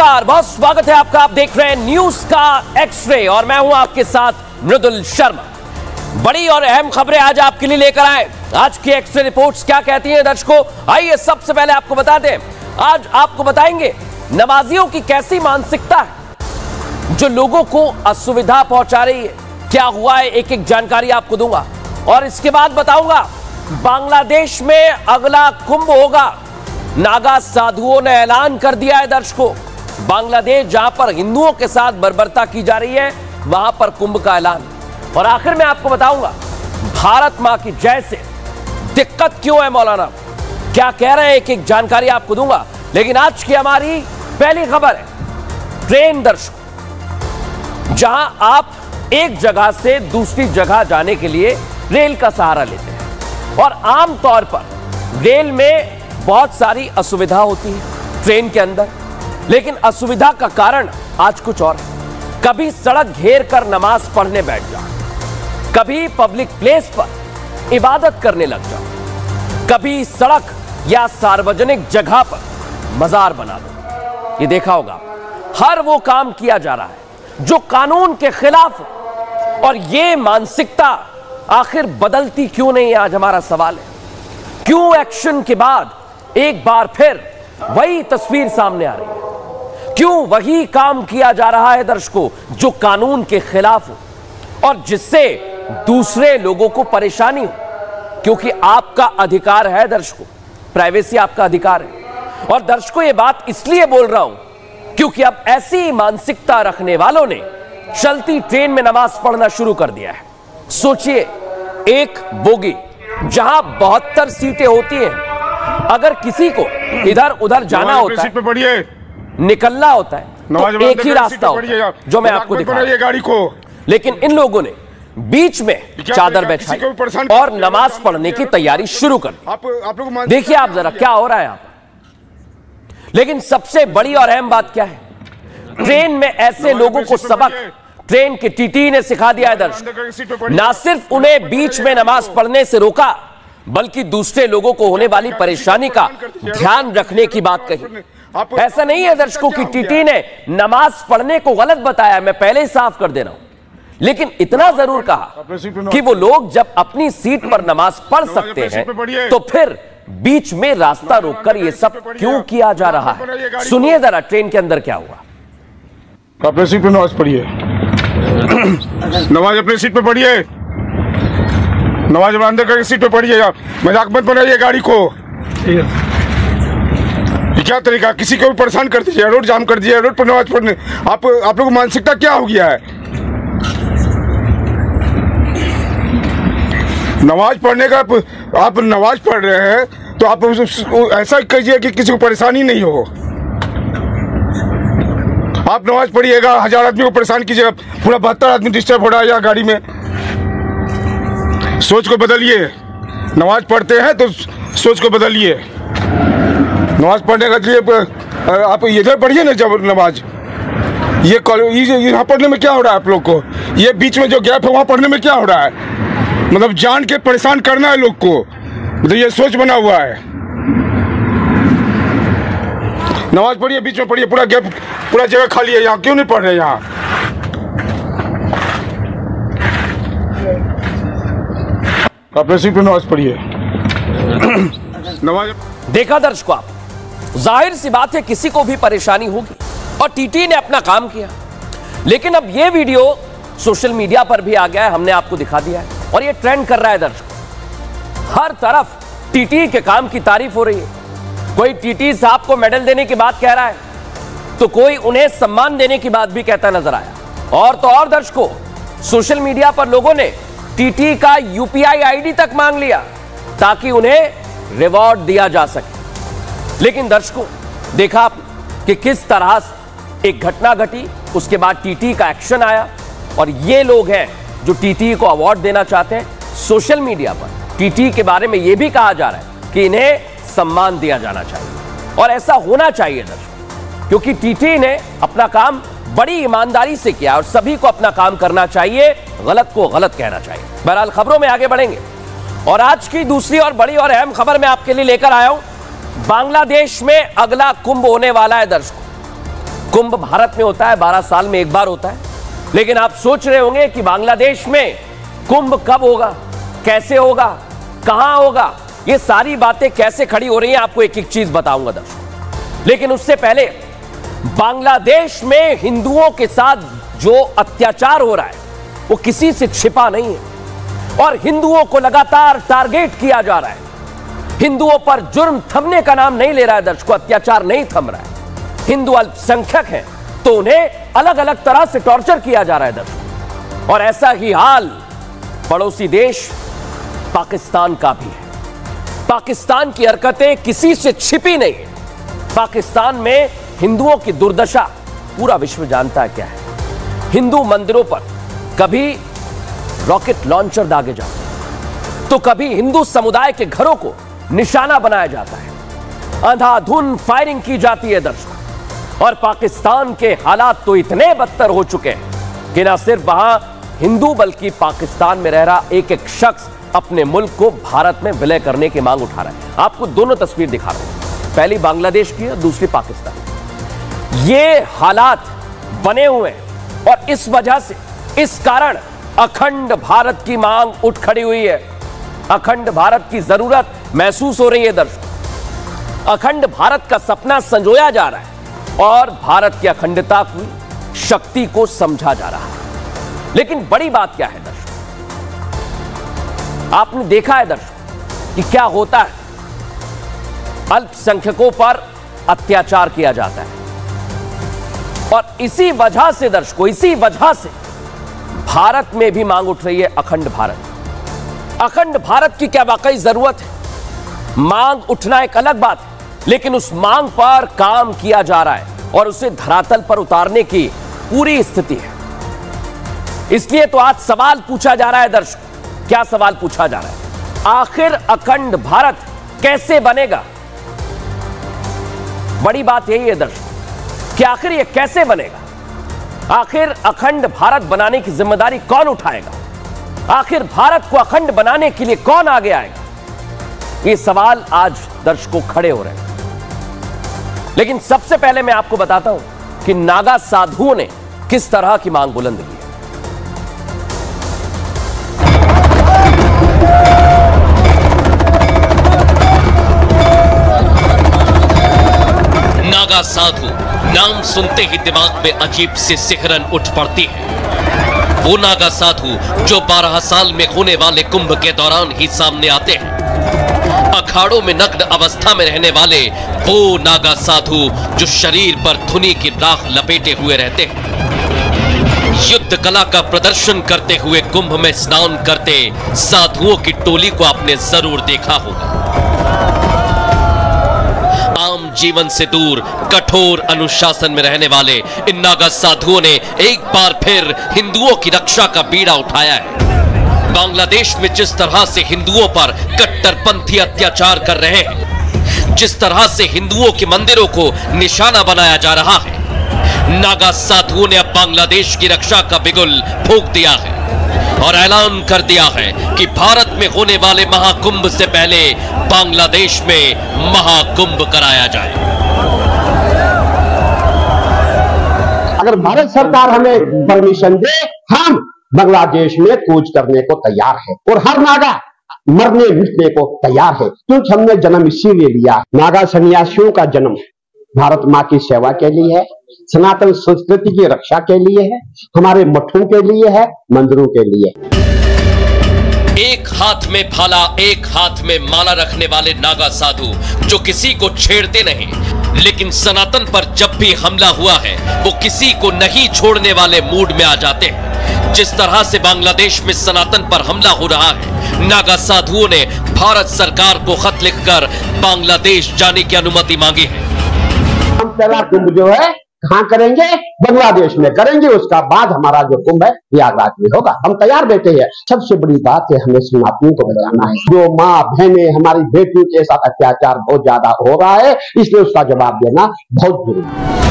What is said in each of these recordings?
नमस्कार, बहुत स्वागत है आपका। आप देख रहे हैं न्यूज का एक्स-रे और मैं हूं आपके साथ मृदुल शर्मा। बड़ी और अहम खबरें आज आपके लिए लेकर आए। आज की एक्स-रे रिपोर्ट्स क्या कहती हैं दर्शकों, आइए सबसे पहले आपको बता दें। आज आपको बताएंगे नमाजियों की कैसी मानसिकता है जो लोगों को असुविधा पहुंचा रही है। क्या हुआ है, एक एक जानकारी आपको दूंगा और इसके बाद बताऊंगा बांग्लादेश में अगला कुंभ होगा। नागा साधुओं ने ऐलान कर दिया है दर्शकों, बांग्लादेश जहां पर हिंदुओं के साथ बर्बरता की जा रही है वहां पर कुंभ का ऐलान। और आखिर में आपको बताऊंगा भारत मां की जय से दिक्कत क्यों है मौलाना, क्या कह रहे हैं, एक एक जानकारी आपको दूंगा। लेकिन आज की हमारी पहली खबर है ट्रेन दर्शकों, जहां आप एक जगह से दूसरी जगह जाने के लिए रेल का सहारा लेते हैं और आमतौर पर रेल में बहुत सारी असुविधा होती है ट्रेन के अंदर, लेकिन असुविधा का कारण आज कुछ और है। कभी सड़क घेर कर नमाज पढ़ने बैठ जाओ, कभी पब्लिक प्लेस पर इबादत करने लग जाओ, कभी सड़क या सार्वजनिक जगह पर मजार बना दो। ये देखा होगा, हर वो काम किया जा रहा है जो कानून के खिलाफ हो। और ये मानसिकता आखिर बदलती क्यों नहीं है, आज हमारा सवाल है। क्यों एक्शन के बाद एक बार फिर वही तस्वीर सामने आ रही है? क्यों वही काम किया जा रहा है दर्शकों जो कानून के खिलाफ हो और जिससे दूसरे लोगों को परेशानी हो? क्योंकि आपका अधिकार है दर्शकों, प्राइवेसी आपका अधिकार है। और दर्शकों ये बात इसलिए बोल रहा हूं क्योंकि अब ऐसी मानसिकता रखने वालों ने चलती ट्रेन में नमाज पढ़ना शुरू कर दिया है। सोचिए, एक बोगी जहां 72 सीटें होती हैं, अगर किसी को इधर उधर जाना होता है, निकलना होता है, तो एक ही रास्ता होता है जो मैं आपको दिखा रहा हूं गाड़ी को। लेकिन इन लोगों ने बीच में चादर बिछाई और नमाज पढ़ने की तैयारी शुरू कर दी। देखिए आप जरा क्या हो रहा है यहाँ पर। लेकिन सबसे बड़ी और अहम बात क्या है, ट्रेन में ऐसे लोगों को सबक ट्रेन के टीटी ने सिखा दिया है दर्शक। ना सिर्फ उन्हें बीच में नमाज पढ़ने से रोका, बल्कि दूसरे लोगों को होने वाली परेशानी का ध्यान रखने की बात कही। ऐसा नहीं है दर्शकों कि टीटी ने नमाज पढ़ने को गलत बताया, मैं पहले ही साफ कर दे रहा हूं। लेकिन इतना जरूर कहा कि वो लोग जब अपनी सीट पर नमाज पढ़ सकते हैं तो फिर बीच में रास्ता रोककर ये सब क्यों किया जा रहा है। सुनिए जरा ट्रेन के अंदर क्या हुआ। अपनी सीट पर नमाज पढ़िए, नमाज अपनी सीट पे पढ़िए, नमाज अंदर करके सीट पे पढ़िए, मजाक मत बनाइए गाड़ी को। ये क्या तरीका, किसी को भी परेशान कर दीजिए, रोड जाम कर दीजिए, रोड पर नमाज पढ़ने। आप लोगों की मानसिकता क्या हो गया है? नमाज पढ़ने का आप नमाज पढ़ रहे हैं तो आप ऐसा कीजिए कि किसी को परेशानी नहीं हो। आप नमाज पढ़िएगा, 1000 आदमी को परेशान कीजिएगा, पूरा 72 आदमी डिस्टर्ब हो रहा है यहाँ गाड़ी में। सोच को बदलिए, नमाज पढ़ते हैं तो सोच को बदलिए। नमाज पढ़ने के लिए आप इधर पढ़िए ना, जब नमाज ये यहाँ पढ़ने में क्या हो रहा है आप लोग को? ये बीच में जो गैप है वहाँ पढ़ने में क्या हो रहा है? मतलब जान के परेशान करना है लोग को, मतलब ये सोच बना हुआ है। नमाज पढ़िए, बीच में पढ़िए, पूरा गैप, पूरा जगह खाली है यहाँ, क्यों नहीं पढ़ रहे यहाँ? अपने सीट पे नमाज पढ़िए, नमाज। देखा दर्शकों, आप जाहिर सी बात है किसी को भी परेशानी होगी और टीटी ने अपना काम किया। लेकिन अब यह वीडियो सोशल मीडिया पर भी आ गया है, हमने आपको दिखा दिया है और ये ट्रेंड कर रहा है दर्शकों। हर तरफ टीटी के काम की तारीफ हो रही है। कोई टीटी साहब को मेडल देने की बात कह रहा है तो कोई उन्हें सम्मान देने की बात भी कहता नजर आया। और तो और दर्शकों, सोशल मीडिया पर लोगों ने टीटी का यूपीआई आईडी तक मांग लिया ताकि उन्हें रिवॉर्ड दिया जा सके। लेकिन दर्शकों, देखा आप कि किस तरह से एक घटना घटी, उसके बाद टीटी का एक्शन आया और ये लोग हैं जो टीटी को अवार्ड देना चाहते हैं। सोशल मीडिया पर टीटी के बारे में यह भी कहा जा रहा है कि इन्हें सम्मान दिया जाना चाहिए और ऐसा होना चाहिए दर्शकों, क्योंकि टीटी ने अपना काम बड़ी ईमानदारी से किया और सभी को अपना काम करना चाहिए, गलत को गलत कहना चाहिए। बहरहाल खबरों में आगे बढ़ेंगे और आज की दूसरी और बड़ी और अहम खबर मैं आपके लिए लेकर आया हूं। बांग्लादेश में अगला कुंभ होने वाला है दर्शकों। कुंभ भारत में होता है, 12 साल में एक बार होता है। लेकिन आप सोच रहे होंगे कि बांग्लादेश में कुंभ कब होगा, कैसे होगा, कहां होगा, ये सारी बातें कैसे खड़ी हो रही हैं, आपको एक एक चीज बताऊंगा दर्शकों। लेकिन उससे पहले बांग्लादेश में हिंदुओं के साथ जो अत्याचार हो रहा है वो किसी से छिपा नहीं है और हिंदुओं को लगातार टारगेट किया जा रहा है। हिंदुओं पर जुर्म थमने का नाम नहीं ले रहा है दर्शकों, अत्याचार नहीं थम रहा है। हिंदू अल्पसंख्यक हैं तो उन्हें अलग अलग तरह से टॉर्चर किया जा रहा है दर्शकों। और ऐसा ही हाल पड़ोसी देश पाकिस्तान का भी है। पाकिस्तान की हरकतें किसी से छिपी नहीं है। पाकिस्तान में हिंदुओं की दुर्दशा पूरा विश्व जानता है क्या है। हिंदू मंदिरों पर कभी रॉकेट लॉन्चर दागे जाते हैं तो कभी हिंदू समुदाय के घरों को निशाना बनाया जाता है, अंधाधुंध फायरिंग की जाती है दर्शकों। और पाकिस्तान के हालात तो इतने बदतर हो चुके हैं कि ना सिर्फ वहां हिंदू बल्कि पाकिस्तान में रह रहा एक एक शख्स अपने मुल्क को भारत में विलय करने की मांग उठा रहा है। आपको दोनों तस्वीर दिखा रहा हूं, पहली बांग्लादेश की है, दूसरी पाकिस्तान। ये हालात बने हुए हैं और इस वजह से, इस कारण अखंड भारत की मांग उठ खड़ी हुई है। अखंड भारत की जरूरत महसूस हो रही है दर्शकों। अखंड भारत का सपना संजोया जा रहा है और भारत की अखंडता की शक्ति को समझा जा रहा है। लेकिन बड़ी बात क्या है दर्शकों, आपने देखा है दर्शकों कि क्या होता है, अल्पसंख्यकों पर अत्याचार किया जाता है और इसी वजह से दर्शकों, इसी वजह से भारत में भी मांग उठ रही है अखंड भारत। अखंड भारत की क्या वाकई जरूरत है? मांग उठना एक अलग बात है, लेकिन उस मांग पर काम किया जा रहा है और उसे धरातल पर उतारने की पूरी स्थिति है। इसलिए तो आज सवाल पूछा जा रहा है दर्शकों। क्या सवाल पूछा जा रहा है? आखिर अखंड भारत कैसे बनेगा? बड़ी बात यही है दर्शकों कि आखिर यह कैसे बनेगा? आखिर अखंड भारत बनाने की जिम्मेदारी कौन उठाएगा? आखिर भारत को अखंड बनाने के लिए कौन आगे आएगा? ये सवाल आज दर्शकों खड़े हो रहे हैं। लेकिन सबसे पहले मैं आपको बताता हूं कि नागा साधुओं ने किस तरह की मांग बुलंद की है। नागा साधु नाम सुनते ही दिमाग में अजीब सी सिहरन उठ पड़ती है। वो नागा साधु जो 12 साल में होने वाले कुंभ के दौरान ही सामने आते हैं। अखाड़ों में नग्न अवस्था में रहने वाले वो नागा साधु जो शरीर पर धुनी की राख लपेटे हुए रहते हैं। युद्ध कला का प्रदर्शन करते हुए कुंभ में स्नान करते साधुओं की टोली को आपने जरूर देखा होगा। आम जीवन से दूर कठोर अनुशासन में रहने वाले इन नागा साधुओं ने एक बार फिर हिंदुओं की रक्षा का बीड़ा उठाया है। बांग्लादेश में जिस तरह से हिंदुओं पर कट्टरपंथी अत्याचार कर रहे हैं, जिस तरह से हिंदुओं के मंदिरों को निशाना बनाया जा रहा है, नागा साधुओं ने अब बांग्लादेश की रक्षा का बिगुल फूंक दिया है और ऐलान कर दिया है कि भारत में होने वाले महाकुंभ से पहले बांग्लादेश में महाकुंभ कराया जाए। अगर भारत सरकार हमें परमिशन दे, हम बांग्लादेश में कूच करने को तैयार है और हर नागा मरने मिटने को तैयार है, क्योंकि हमने जन्म इसीलिए लिया। नागा सन्यासियों का जन्म भारत माँ की सेवा के लिए है, सनातन संस्कृति की रक्षा के लिए है, हमारे मठों के लिए है, मंदिरों के लिए। एक हाथ में भाला एक हाथ में माला रखने वाले नागा साधु जो किसी को छेड़ते नहीं, लेकिन सनातन पर जब भी हमला हुआ है वो किसी को नहीं छोड़ने वाले मूड में आ जाते हैं। जिस तरह से बांग्लादेश में सनातन पर हमला हो रहा है, नागा साधुओं ने भारत सरकार को खत लिखकर बांग्लादेश जाने की अनुमति मांगी है। हम पहला कुंभ जो है कहां करेंगे? बांग्लादेश में करेंगे। उसका बाद हमारा जो कुंभ है प्रयागराज में होगा। हम तैयार बैठे हैं। सबसे बड़ी बात है, हमें सनातनियों को बताना है। जो माँ बहनें हमारी बेटियों के साथ अत्याचार बहुत ज्यादा हो रहा है, इसलिए उसका जवाब देना बहुत जरूरी है।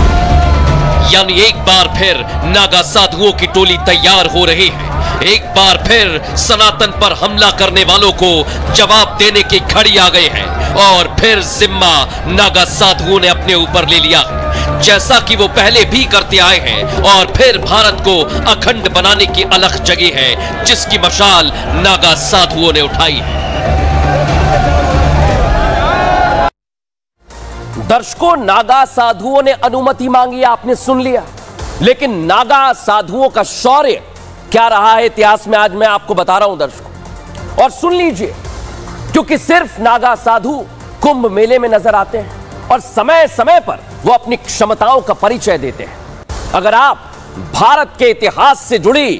यानी एक बार फिर नागा साधुओं की टोली तैयार हो रही है। एक बार फिर सनातन पर हमला करने वालों को जवाब देने की घड़ी आ गई है और फिर जिम्मा नागा साधुओं ने अपने ऊपर ले लिया है। जैसा कि वो पहले भी करते आए हैं, और फिर भारत को अखंड बनाने की अलख जगी है, जिसकी मशाल नागा साधुओं ने उठाई है। दर्शकों, नागा साधुओं ने अनुमति मांगी, आपने सुन लिया, लेकिन नागा साधुओं का शौर्य क्या रहा है इतिहास में, आज मैं आपको बता रहा हूं दर्शकों। और सुन लीजिए, क्योंकि सिर्फ नागा साधु कुंभ मेले में नजर आते हैं और समय समय पर वो अपनी क्षमताओं का परिचय देते हैं। अगर आप भारत के इतिहास से जुड़ी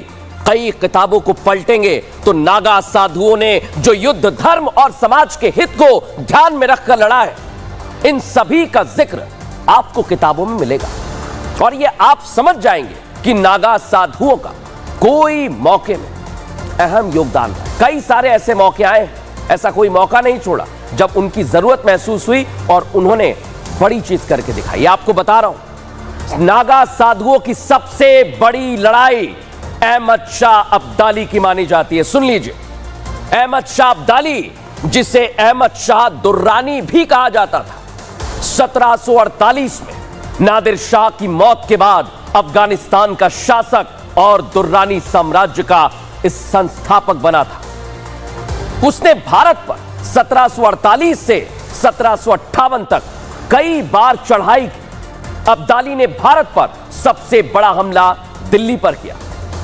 कई किताबों को पलटेंगे तो नागा साधुओं ने जो युद्ध, धर्म और समाज के हित को ध्यान में रखकर लड़ा है, इन सभी का जिक्र आपको किताबों में मिलेगा। और ये आप समझ जाएंगे कि नागा साधुओं का कोई मौके में अहम योगदान है। कई सारे ऐसे मौके आए, ऐसा कोई मौका नहीं छोड़ा जब उनकी जरूरत महसूस हुई और उन्होंने बड़ी चीज करके दिखाई। आपको बता रहा हूं, नागा साधुओं की सबसे बड़ी लड़ाई अहमद शाह अब्दाली की मानी जाती है। सुन लीजिए, अहमद शाह अब्दाली, जिसे अहमद शाह दुर्रानी भी कहा जाता था, 1748 में नादिर शाह की मौत के बाद अफगानिस्तान का शासक और दुर्रानी साम्राज्य का इस संस्थापक बना था। उसने भारत पर 1748 से 1758 तक कई बार चढ़ाई की। अब्दाली ने भारत पर सबसे बड़ा हमला दिल्ली पर किया।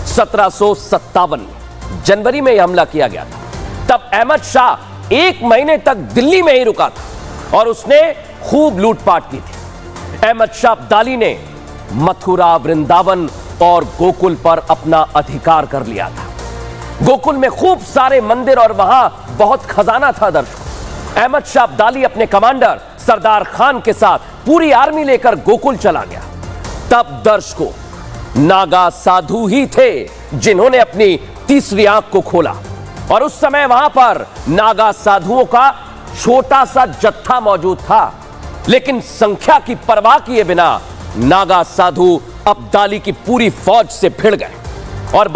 1757 में जनवरी में यह हमला किया गया था। तब अहमद शाह 1 महीने तक दिल्ली में ही रुका था और उसने खूब लूटपाट की थी। अहमद शाह अब्दाली ने मथुरा, वृंदावन और गोकुल पर अपना अधिकार कर लिया था। गोकुल में खूब सारे मंदिर और वहां बहुत खजाना था दर्शकों। अहमद शाह अब्दाली अपने कमांडर सरदार खान के साथ पूरी आर्मी लेकर गोकुल चला गया। तब दर्शकों, नागा साधु ही थे जिन्होंने अपनी तीसरी आंख को खोला और उस समय वहां पर नागा साधुओं का छोटा सा जत्था मौजूद था, लेकिन संख्या की परवाह किए बिना नागा साधु अब्दाली की पूरी फौज से भिड़ गए। और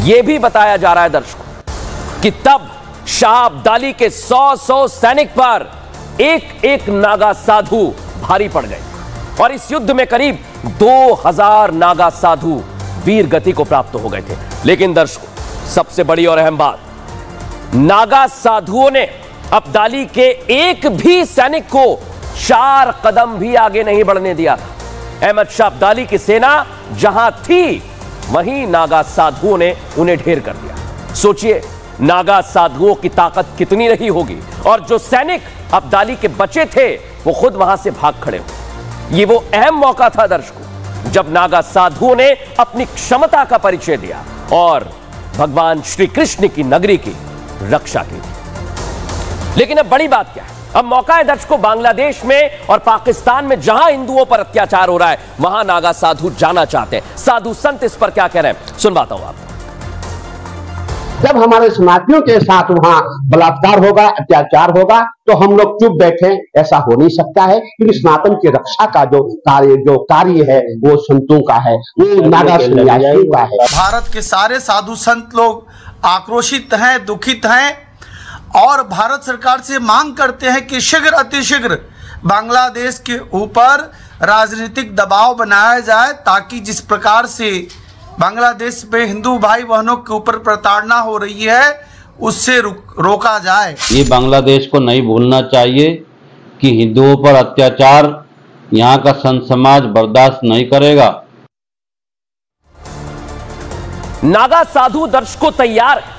यह भी बताया जा रहा है दर्शकों कि तब शाह अब्दाली के 100 सैनिक पर एक नागा साधु भारी पड़ गए और इस युद्ध में करीब 2000 नागा साधु वीर गति को प्राप्त हो गए थे। लेकिन दर्शकों, सबसे बड़ी और अहम बात, नागा साधुओं ने अब्दाली के एक भी सैनिक को 4 कदम भी आगे नहीं बढ़ने दिया था। अहमद शाह अब्दाली की सेना जहां थी, वहीं नागा साधुओं ने उन्हें ढेर कर दिया। सोचिए, नागा साधुओं की ताकत कितनी रही होगी और जो सैनिक अब्दाली के बचे थे वो खुद वहां से भाग खड़े हुए। ये वो अहम मौका था दर्शकों, जब नागा साधुओं ने अपनी क्षमता का परिचय दिया और भगवान श्री कृष्ण की नगरी की रक्षा की थी। लेकिन अब बड़ी बात क्या है, अब मौका है दर्शकों, बांग्लादेश में और पाकिस्तान में जहां हिंदुओं पर अत्याचार हो रहा है, वहां नागा साधु जाना चाहते हैं। साधु संत इस पर क्या कह रहे हैं, सुनवाता हूं आपको। जब हमारे समाजियों के साथ वहां बलात्कार होगा, अत्याचार होगा, तो हम लोग चुप बैठे, ऐसा हो नहीं सकता है। क्योंकि सनातन की रक्षा का जो कार्य है वो संतों का है, वो नागा सन्यासियों का है। भारत के सारे साधु संत लोग आक्रोशित हैं, दुखित हैं और भारत सरकार से मांग करते हैं कि शीघ्र अतिशीघ्र बांग्लादेश के ऊपर राजनीतिक दबाव बनाया जाए, ताकि जिस प्रकार से बांग्लादेश में हिंदू भाई बहनों के ऊपर प्रताड़ना हो रही है उससे रोका जाए। ये बांग्लादेश को नहीं भूलना चाहिए कि हिंदुओं पर अत्याचार यहाँ का संत समाज बर्दाश्त नहीं करेगा। नागा साधु दर्शकों तैयार है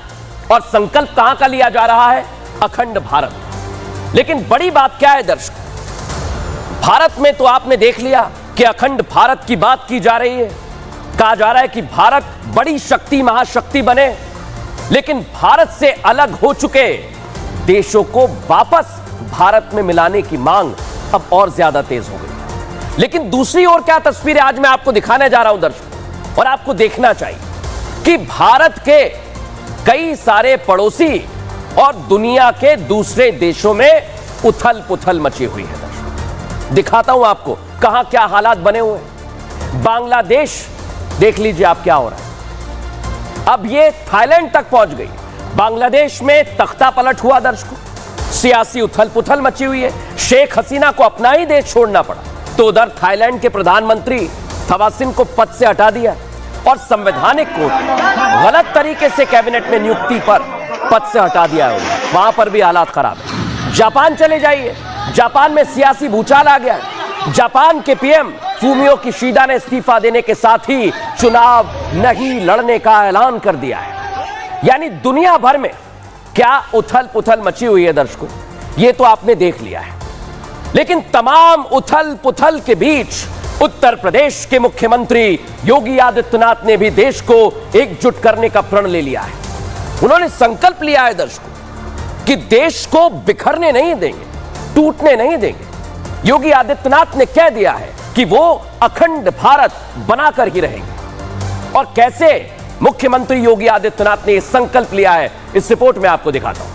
और संकल्प कहां का लिया जा रहा है, अखंड भारत। लेकिन बड़ी बात क्या है दर्शकों, भारत में तो आपने देख लिया कि अखंड भारत की बात की जा रही है, कहा जा रहा है कि भारत बड़ी शक्ति, महाशक्ति बने, लेकिन भारत से अलग हो चुके देशों को वापस भारत में मिलाने की मांग अब और ज्यादा तेज हो गई। लेकिन दूसरी ओर क्या तस्वीर है, आज मैं आपको दिखाने जा रहा हूं दर्शकों, और आपको देखना चाहिए कि भारत के कई सारे पड़ोसी और दुनिया के दूसरे देशों में उथल पुथल मची हुई है दर्शकों। दिखाता हूं आपको कहां क्या हालात बने हुए हैं। बांग्लादेश देख लीजिए आप क्या हो रहा है, अब ये थाईलैंड तक पहुंच गई। बांग्लादेश में तख्ता पलट हुआ दर्शकों, सियासी उथल पुथल मची हुई है, शेख हसीना को अपना ही देश छोड़ना पड़ा। तो उधर थाईलैंड के प्रधानमंत्री थवासिन को पद से हटा दिया और संवैधानिक कोर्ट ने गलत तरीके से कैबिनेट में नियुक्ति पर पद से हटा दिया है। वहां पर भी हालात खराब है। जापान चले जाइए, जापान में सियासी भूचाल आ गया है। जापान के पीएम फूमियो किशिडा ने इस्तीफा देने के साथ ही चुनाव नहीं लड़ने का ऐलान कर दिया है। यानी दुनिया भर में क्या उथल पुथल मची हुई है दर्शकों, ये तो आपने देख लिया है। लेकिन तमाम उथल पुथल के बीच उत्तर प्रदेश के मुख्यमंत्री योगी आदित्यनाथ ने भी देश को एकजुट करने का प्रण ले लिया है। उन्होंने संकल्प लिया है दर्शकों कि देश को बिखरने नहीं देंगे, टूटने नहीं देंगे। योगी आदित्यनाथ ने कह दिया है कि वो अखंड भारत बनाकर ही रहेंगे। और कैसे मुख्यमंत्री योगी आदित्यनाथ ने यह संकल्प लिया है, इस रिपोर्ट में आपको दिखाता हूं।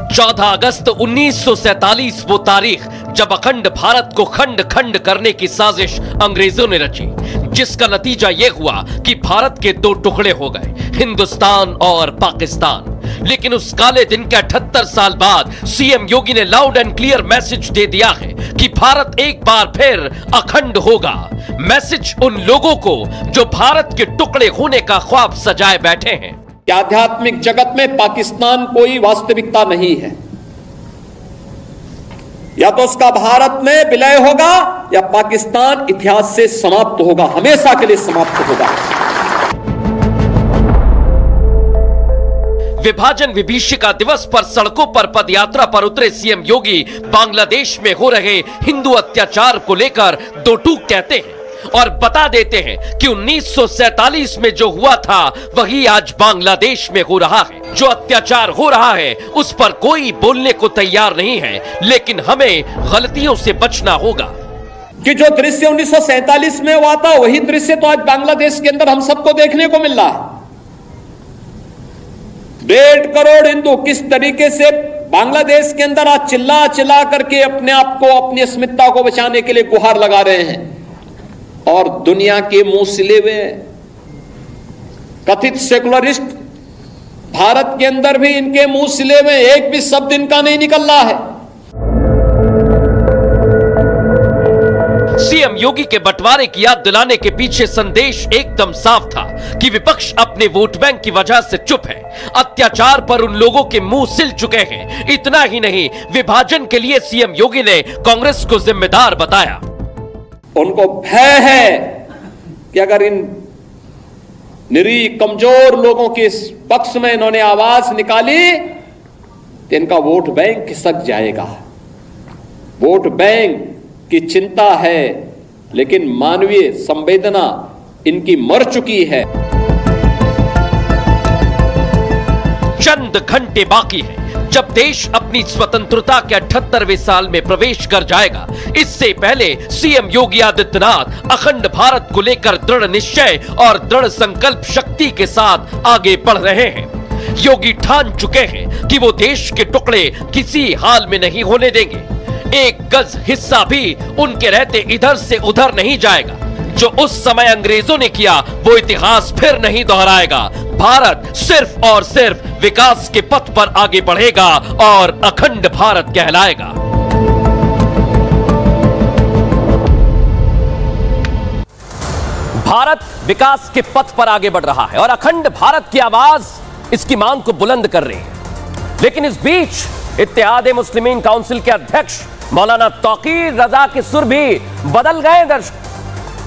14 अगस्त 1947 वो तारीख जब अखंड भारत को खंड खंड करने की साजिश अंग्रेजों ने रची, जिसका नतीजा यह हुआ कि भारत के दो टुकड़े हो गए, हिंदुस्तान और पाकिस्तान। लेकिन उस काले दिन के 78 साल बाद सीएम योगी ने लाउड एंड क्लियर मैसेज दे दिया है कि भारत एक बार फिर अखंड होगा। मैसेज उन लोगों को जो भारत के टुकड़े होने का ख्वाब सजाए बैठे हैं। आध्यात्मिक जगत में पाकिस्तान कोई वास्तविकता नहीं है। या तो उसका भारत में विलय होगा या पाकिस्तान इतिहास से समाप्त होगा, हमेशा के लिए समाप्त होगा। विभाजन विभीषिका दिवस पर सड़कों पर पदयात्रा पर उतरे सीएम योगी बांग्लादेश में हो रहे हिंदू अत्याचार को लेकर दो टूक कहते हैं और बता देते हैं कि 1947 में जो हुआ था वही आज बांग्लादेश में हो रहा है। जो अत्याचार हो रहा है उस पर कोई बोलने को तैयार नहीं है, लेकिन हमें गलतियों से बचना होगा। कि जो दृश्य 1947 में हुआ था वही दृश्य तो आज बांग्लादेश के अंदर हम सबको देखने को मिल रहा है। 1.5 करोड़ हिंदू किस तरीके से बांग्लादेश के अंदर आज चिल्ला चिल्ला करके अपने आप को, अपनी अस्मिता को बचाने के लिए गुहार लगा रहे हैं। और दुनिया के मुंह सिले हुए कथित सेकुलरिस्ट भारत के अंदर भी इनके मुंह सिले हुए, एक भी शब्द इनका नहीं निकल रहा है। सीएम योगी के बंटवारे की याद दिलाने के पीछे संदेश एकदम साफ था कि विपक्ष अपने वोट बैंक की वजह से चुप है। अत्याचार पर उन लोगों के मुंह सिल चुके हैं। इतना ही नहीं, विभाजन के लिए सीएम योगी ने कांग्रेस को जिम्मेदार बताया। उनको भय है कि अगर इन निरीह कमजोर लोगों के पक्ष में इन्होंने आवाज निकाली तो इनका वोट बैंक खिसक जाएगा। वोट बैंक की चिंता है, लेकिन मानवीय संवेदना इनकी मर चुकी है। चंद घंटे बाकी है जब देश अपनी स्वतंत्रता के 78वें साल में प्रवेश कर जाएगा। इससे पहले सीएम योगी आदित्यनाथ अखंड भारत को लेकर दृढ़ निश्चय और दृढ़ संकल्प शक्ति के साथ आगे बढ़ रहे हैं। योगी ठान चुके हैं कि वो देश के टुकड़े किसी हाल में नहीं होने देंगे। एक गज हिस्सा भी उनके रहते इधर से उधर नहीं जाएगा। जो उस समय अंग्रेजों ने किया वो इतिहास फिर नहीं दोहराएगा। भारत सिर्फ और सिर्फ विकास के पथ पर आगे बढ़ेगा और अखंड भारत कहलाएगा। भारत विकास के पथ पर आगे बढ़ रहा है और अखंड भारत की आवाज इसकी मांग को बुलंद कर रही है। लेकिन इस बीच इत्तेहाद मुस्लिमीन काउंसिल के अध्यक्ष मौलाना तौकीर रजा के सुर भी बदल गए। दर्शक,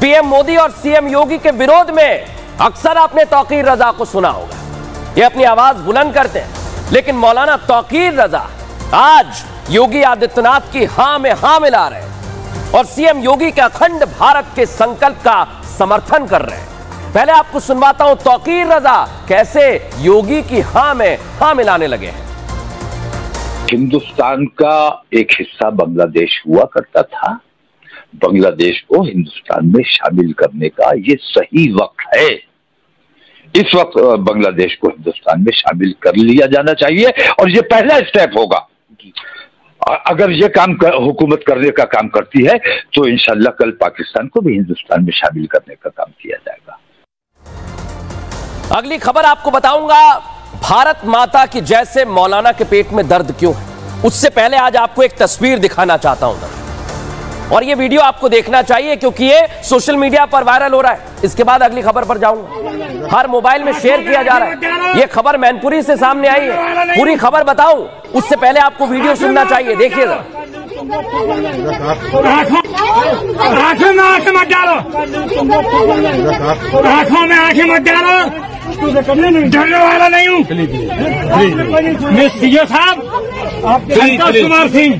पीएम मोदी और सीएम योगी के विरोध में अक्सर आपने तौकीर रजा को सुना होगा, ये अपनी आवाज बुलंद करते हैं। लेकिन मौलाना तौकीर रजा आज योगी आदित्यनाथ की हां में हां मिला रहे हैं और सीएम योगी के अखंड भारत के संकल्प का समर्थन कर रहे हैं। पहले आपको सुनवाता हूं तौकीर रजा कैसे योगी की हां में हां मिलाने लगे हैं। हिंदुस्तान का एक हिस्सा बांग्लादेश हुआ करता था। बांग्लादेश को हिंदुस्तान में शामिल करने का ये सही वक्त है। इस वक्त बांग्लादेश को हिंदुस्तान में शामिल कर लिया जाना चाहिए और ये पहला स्टेप होगा। अगर ये काम हुकूमत करने का काम करती है तो इंशाल्लाह कल पाकिस्तान को भी हिंदुस्तान में शामिल करने का काम किया जाएगा। अगली खबर आपको बताऊंगा, भारत माता की जैसे मौलाना के पेट में दर्द क्यों है, उससे पहले आज आपको एक तस्वीर दिखाना चाहता हूं और ये वीडियो आपको देखना चाहिए क्योंकि ये सोशल मीडिया पर वायरल हो रहा है। इसके बाद अगली खबर पर जाऊंगा। हर मोबाइल में शेयर किया जा रहा है। ये खबर मैनपुरी से सामने आई है। पूरी खबर बताऊं उससे पहले आपको वीडियो सुनना चाहिए। देखिए जरा। आंखों में आंखें मत डालो, आंखों में आंखें मत डालो, डरने वाला नहीं हूँ मैं। सीओ साहब संतोष कुमार सिंह,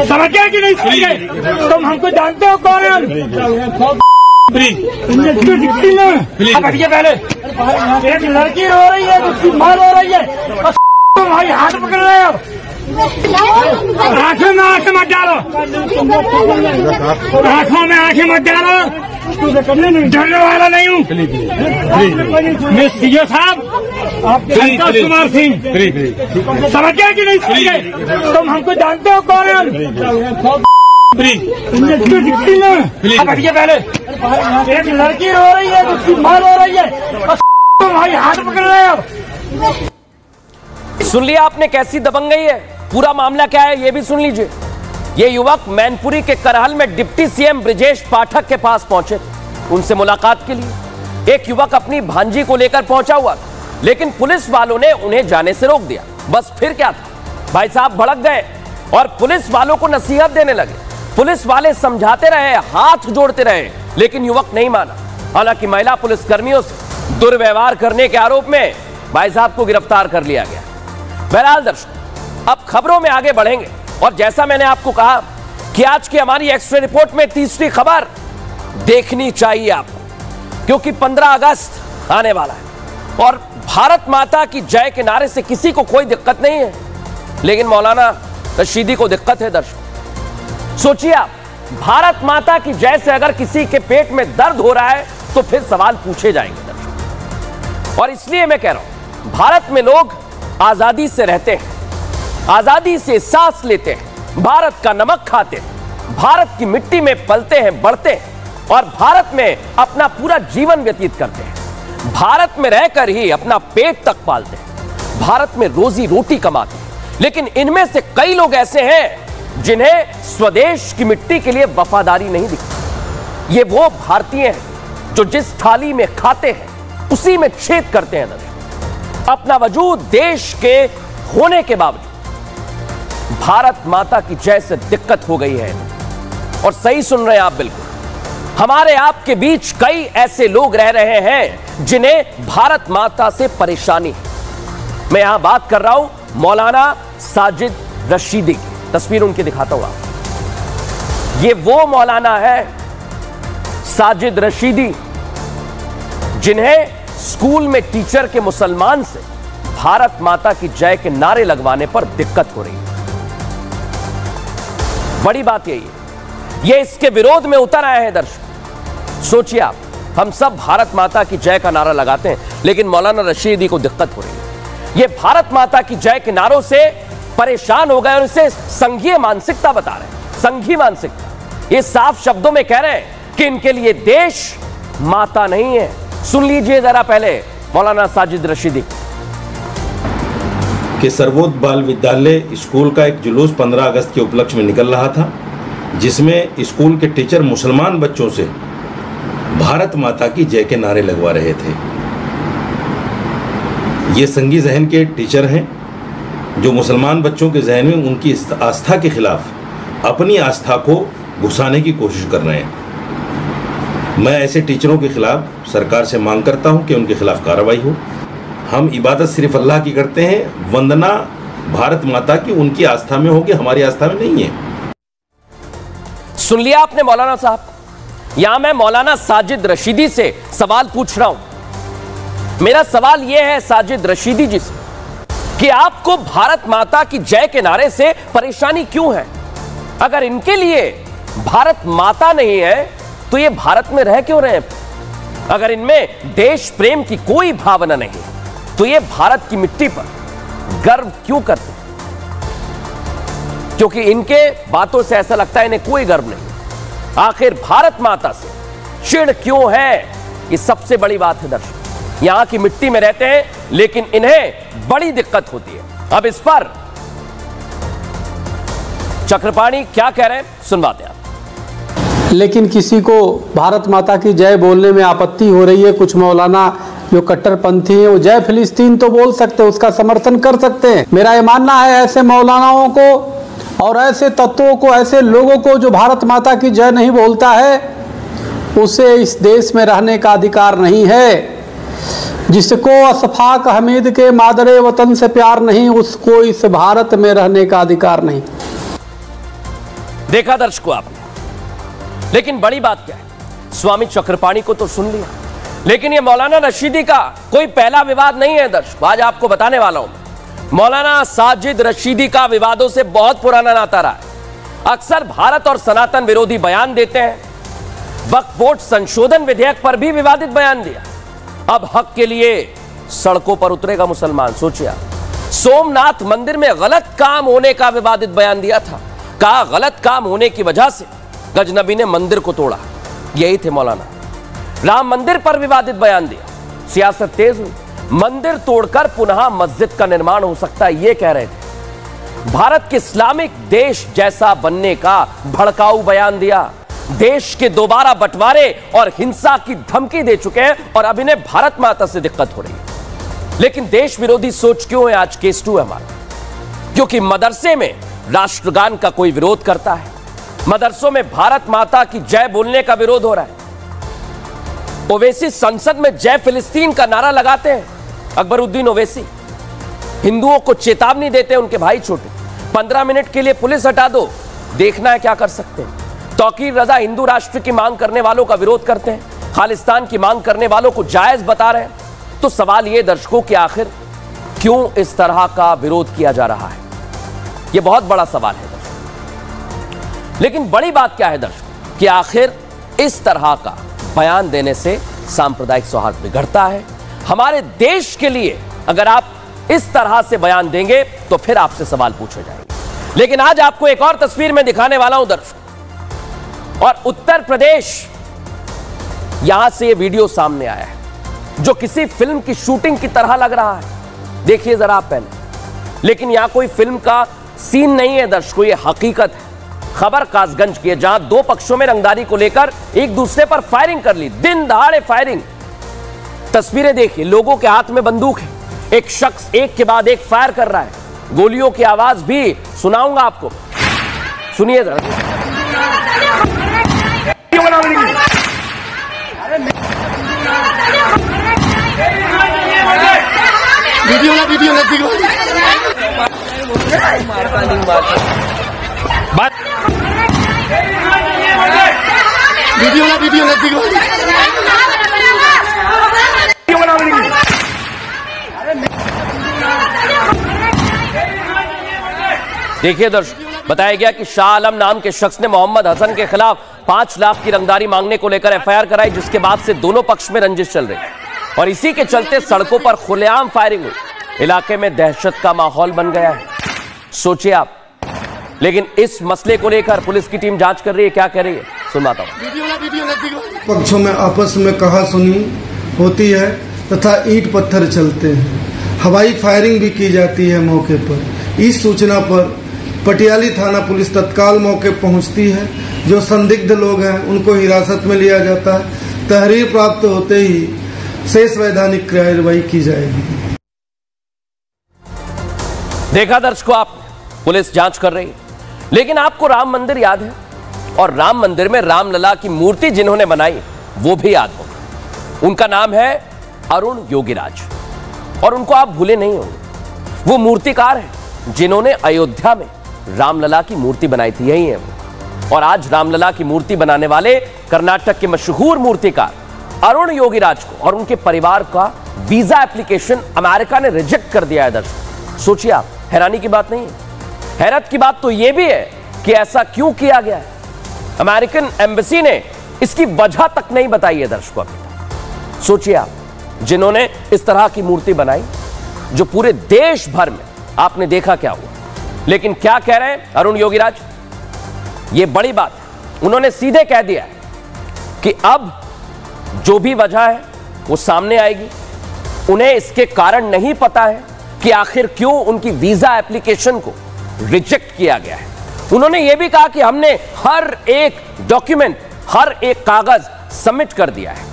समझे कि नहीं समझे? तुम हमको जानते हो कौन है? हटिए पहले। एक लड़की रो रही है, उसकी माँ रो रही है और तुम भाई हाथ पकड़ रहे हो। आंखों में आंखें मत डालो, आंखों में आंखें मत डालो, डरने वाला नहीं हूँ मैं। सीओ साहब संतोष कुमार सिंह, समझे कि नहीं समझे? तुम हमको जानते हो कौन है? हटिए पहले। एक लड़की रो रही है, उसकी माँ रो रही है और तुम भाई हाथ पकड़ रहे हो। सुन लिया आपने कैसी दबंगई है? पूरा मामला क्या है ये भी सुन लीजिए। ये युवक मैनपुरी के करहल में डिप्टी सीएम ब्रिजेश पाठक के पास पहुंचे, उनसे मुलाकात के लिए। एक युवक अपनी भांजी को लेकर पहुंचा हुआ था, लेकिन पुलिस वालों ने उन्हें जाने से रोक दिया। बस फिर क्या था, भाई साहब भड़क गए और पुलिस वालों को नसीहत देने लगे। पुलिस वाले समझाते रहे, हाथ जोड़ते रहे, लेकिन युवक नहीं माना। हालांकि महिला पुलिस कर्मियों से दुर्व्यवहार करने के आरोप में भाई साहब को गिरफ्तार कर लिया गया। बहरहाल दर्शकों, अब खबरों में आगे बढ़ेंगे और जैसा मैंने आपको कहा कि आज की हमारी एक्सप्रेस रिपोर्ट में तीसरी खबर देखनी चाहिए आपको, क्योंकि 15 अगस्त आने वाला है और भारत माता की जय के नारे से किसी को कोई दिक्कत नहीं है, लेकिन मौलाना रशीदी को दिक्कत है। दर्शकों सोचिए आप, भारत माता की जय से अगर किसी के पेट में दर्द हो रहा है तो फिर सवाल पूछे जाएंगे दर्शकों। और इसलिए मैं कह रहा हूं, भारत में लोग आजादी से रहते हैं, आजादी से सांस लेते हैं, भारत का नमक खाते हैं, भारत की मिट्टी में पलते हैं, बढ़ते हैं और भारत में अपना पूरा जीवन व्यतीत करते हैं। भारत में रहकर ही अपना पेट तक पालते हैं, भारत में रोजी रोटी कमाते हैं। लेकिन इनमें से कई लोग ऐसे हैं जिन्हें स्वदेश की मिट्टी के लिए वफादारी नहीं दिखती। ये वो भारतीय हैं जो जिस थाली में खाते हैं उसी में छेद करते हैं। अपना वजूद देश के होने के बावजूद भारत माता की जय से दिक्कत हो गई है। और सही सुन रहे हैं आप, बिल्कुल हमारे आपके बीच कई ऐसे लोग रह रहे हैं जिन्हें भारत माता से परेशानी है। मैं यहां बात कर रहा हूं मौलाना साजिद रशीदी की। तस्वीर उनकी दिखाता हूं आप। ये वो मौलाना है साजिद रशीदी जिन्हें स्कूल में टीचर के मुसलमान से भारत माता की जय के नारे लगवाने पर दिक्कत हो रही है। बड़ी बात यही है, ये इसके विरोध में उतर आए हैं। दर्शक सोचिए आप, हम सब भारत माता की जय का नारा लगाते हैं, लेकिन मौलाना रशीदी को दिक्कत हो रही है। ये भारत माता की जय के नारों से परेशान हो गए और इसे संघीय मानसिकता बता रहे हैं। संघीय मानसिकता, ये साफ शब्दों में कह रहे हैं कि इनके लिए देश माता नहीं है। सुन लीजिए जरा पहले मौलाना साजिद रशीदी कि सर्वोदय बाल विद्यालय स्कूल का एक जुलूस 15 अगस्त के उपलक्ष्य में निकल रहा था, जिसमें स्कूल के टीचर मुसलमान बच्चों से भारत माता की जय के नारे लगवा रहे थे। ये संगी जहन के टीचर हैं जो मुसलमान बच्चों के जहन में उनकी आस्था के खिलाफ अपनी आस्था को घुसाने की कोशिश कर रहे हैं। मैं ऐसे टीचरों के खिलाफ सरकार से मांग करता हूं कि उनके खिलाफ कार्रवाई हो। हम इबादत सिर्फ अल्लाह की करते हैं, वंदना भारत माता की उनकी आस्था में होगी, हमारी आस्था में नहीं है। सुन लिया आपने मौलाना साहब। यहां मैं मौलाना साजिद रशीदी से सवाल पूछ रहा हूं। मेरा सवाल यह है साजिद रशीदी जी से कि आपको भारत माता की जय के नारे से परेशानी क्यों है? अगर इनके लिए भारत माता नहीं है तो ये भारत में रह क्यों रहे हैं? अगर इनमें देश प्रेम की कोई भावना नहीं तो ये भारत की मिट्टी पर गर्व क्यों करते? क्योंकि इनके बातों से ऐसा लगता है इन्हें कोई गर्व नहीं। आखिर भारत माता से चिढ़ क्यों है? ये सबसे बड़ी बात है दर्शक। यहां की मिट्टी में रहते हैं, लेकिन इन्हें बड़ी दिक्कत होती है। अब इस पर चक्रपाणी क्या कह रहे हैं, सुनवाते हैं आप। लेकिन किसी को भारत माता की जय बोलने में आपत्ति हो रही है। कुछ मौलाना जो कट्टरपंथी है वो जय फिलिस्तीन तो बोल सकते हैं, उसका समर्थन कर सकते हैं। मेरा ये मानना है ऐसे मौलानाओं को और ऐसे तत्वों को, ऐसे लोगों को जो भारत माता की जय नहीं बोलता है, उसे इस देश में रहने का अधिकार नहीं है। जिसको अशफाक हमीद के मादरे वतन से प्यार नहीं, उसको इस भारत में रहने का अधिकार नहीं। देखा दर्शकों आपने, लेकिन बड़ी बात क्या है, स्वामी चक्रपाणी को तो सुन लिया, लेकिन ये मौलाना रशीदी का कोई पहला विवाद नहीं है दर्शकों। आज आपको बताने वाला हूं, मौलाना साजिद रशीदी का विवादों से बहुत पुराना नाता रहा है। अक्सर भारत और सनातन विरोधी बयान देते हैं। वक्फ बोर्ड संशोधन विधेयक पर भी विवादित बयान दिया। अब हक के लिए सड़कों पर उतरेगा मुसलमान, सोचिए आप। सोमनाथ मंदिर में गलत काम होने का विवादित बयान दिया था। कहा गलत काम होने की वजह से गजनबी ने मंदिर को तोड़ा। यही थे मौलाना। राम मंदिर पर विवादित बयान दिया, सियासत तेज हुई। मंदिर तोड़कर पुनः मस्जिद का निर्माण हो सकता है, यह कह रहे थे। भारत के इस्लामिक देश जैसा बनने का भड़काऊ बयान दिया। देश के दोबारा बंटवारे और हिंसा की धमकी दे चुके हैं और अब इन्हें भारत माता से दिक्कत हो रही है। लेकिन देश विरोधी सोच क्यों है? आज केस 2 है हमारा, क्योंकि मदरसे में राष्ट्रगान का कोई विरोध करता है। मदरसों में भारत माता की जय बोलने का विरोध हो रहा है। ओवैसी संसद में जय फिलिस्तीन का नारा लगाते हैं। अकबरुद्दीन ओवैसी हिंदुओं को चेतावनी देते हैं, उनके भाई छोटे। 15 मिनट के लिए पुलिस हटा दो, देखना है क्या कर सकते हैं। तौकीर रजा हिंदू राष्ट्र की मांग करने वालों का विरोध करते हैं, खालिस्तान की मांग करने वालों को जायज बता रहे हैं। तो सवाल यह दर्शकों कि आखिर क्यों इस तरह का विरोध किया जा रहा है? यह बहुत बड़ा सवाल है दर्शकों। लेकिन बड़ी बात क्या है दर्शकों कि आखिर इस तरह का बयान देने से सांप्रदायिक सौहार्द बिगड़ता है। हमारे देश के लिए अगर आप इस तरह से बयान देंगे तो फिर आपसे सवाल पूछे जाएंगे। लेकिन आज आपको एक और तस्वीर में दिखाने वाला हूं दर्शकों, और उत्तर प्रदेश, यहां से यह वीडियो सामने आया है जो किसी फिल्म की शूटिंग की तरह लग रहा है। देखिए जरा आप पहले। लेकिन यहां कोई फिल्म का सीन नहीं है दर्शकों, यह हकीकत है। खबर कासगंज की है, जहां 2 पक्षों में रंगदारी को लेकर एक दूसरे पर फायरिंग कर ली, दिन दहाड़े फायरिंग। तस्वीरें देखिए, लोगों के हाथ में बंदूक है, एक शख्स एक के बाद एक फायर कर रहा है। गोलियों की आवाज भी सुनाऊंगा आपको, सुनिए जरा। देखिए दर्शक, बताया गया कि शाह आलम नाम के शख्स ने मोहम्मद हसन के खिलाफ 5 लाख की रंगदारी मांगने को लेकर एफआईआर कराई, जिसके बाद से दोनों पक्ष में रंजिश चल रही और इसी के चलते सड़कों पर खुलेआम फायरिंग हुई। इलाके में दहशत का माहौल बन गया है, सोचिए आप। लेकिन इस मसले को लेकर पुलिस की टीम जांच कर रही है, क्या कह रही है सुनवाता हूं। पक्षों में आपस में कहा सुनी होती है तथा ईंट पत्थर चलते हैं। हवाई फायरिंग भी की जाती है मौके पर। इस सूचना पर पटियाली थाना पुलिस तत्काल मौके पहुंचती है। जो संदिग्ध लोग हैं उनको हिरासत में लिया जाता है। तहरीर प्राप्त होते ही शेष वैधानिक कार्रवाई की जाएगी। देखा दर्शकों आप, पुलिस जांच कर रही है। लेकिन आपको राम मंदिर याद है, और राम मंदिर में रामलला की मूर्ति जिन्होंने बनाई वो भी याद होगा। उनका नाम है अरुण योगीराज, और उनको आप भूले नहीं होंगे। वो मूर्तिकार हैं जिन्होंने अयोध्या में रामलला की मूर्ति बनाई थी, यही है वो। और आज रामलला की मूर्ति बनाने वाले कर्नाटक के मशहूर मूर्तिकार अरुण योगीराज को और उनके परिवार का वीजा एप्लीकेशन अमेरिका ने रिजेक्ट कर दिया है दर्शकों। सोचिए आप, हैरानी की बात नहीं है। हैरत की बात तो यह भी है कि ऐसा क्यों किया गया है। अमेरिकन एम्बेसी ने इसकी वजह तक नहीं बताई है दर्शकों अभी तक। सोचिए आप, जिन्होंने इस तरह की मूर्ति बनाई जो पूरे देश भर में आपने देखा क्या हुआ। लेकिन क्या कह रहे हैं अरुण योगीराज, ये बड़ी बात है। उन्होंने सीधे कह दिया है कि अब जो भी वजह है वो सामने आएगी उन्हें इसके कारण नहीं पता है कि आखिर क्यों उनकी वीजा एप्लीकेशन को रिजेक्ट किया गया है। उन्होंने यह भी कहा कि हमने हर एक डॉक्यूमेंट, हर एक कागज सबमिट कर दिया है,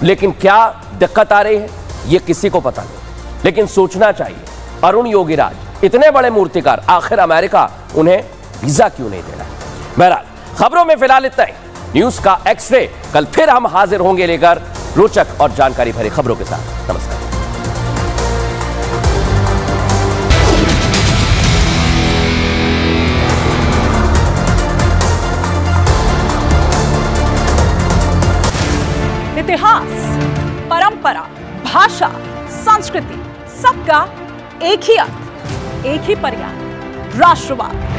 लेकिन क्या दिक्कत आ रही है यह किसी को पता नहीं। लेकिन सोचना चाहिए, अरुण योगीराज इतने बड़े मूर्तिकार, आखिर अमेरिका उन्हें वीजा क्यों नहीं दे रहा है। बहरहाल खबरों में फिलहाल इतना ही। न्यूज का एक्सरे कल फिर हम हाजिर होंगे लेकर रोचक और जानकारी भरी खबरों के साथ। नमस्कार। इतिहास, परंपरा, भाषा, संस्कृति, सबका एक ही अर्थ, एक ही पर्याय, राष्ट्रवाद।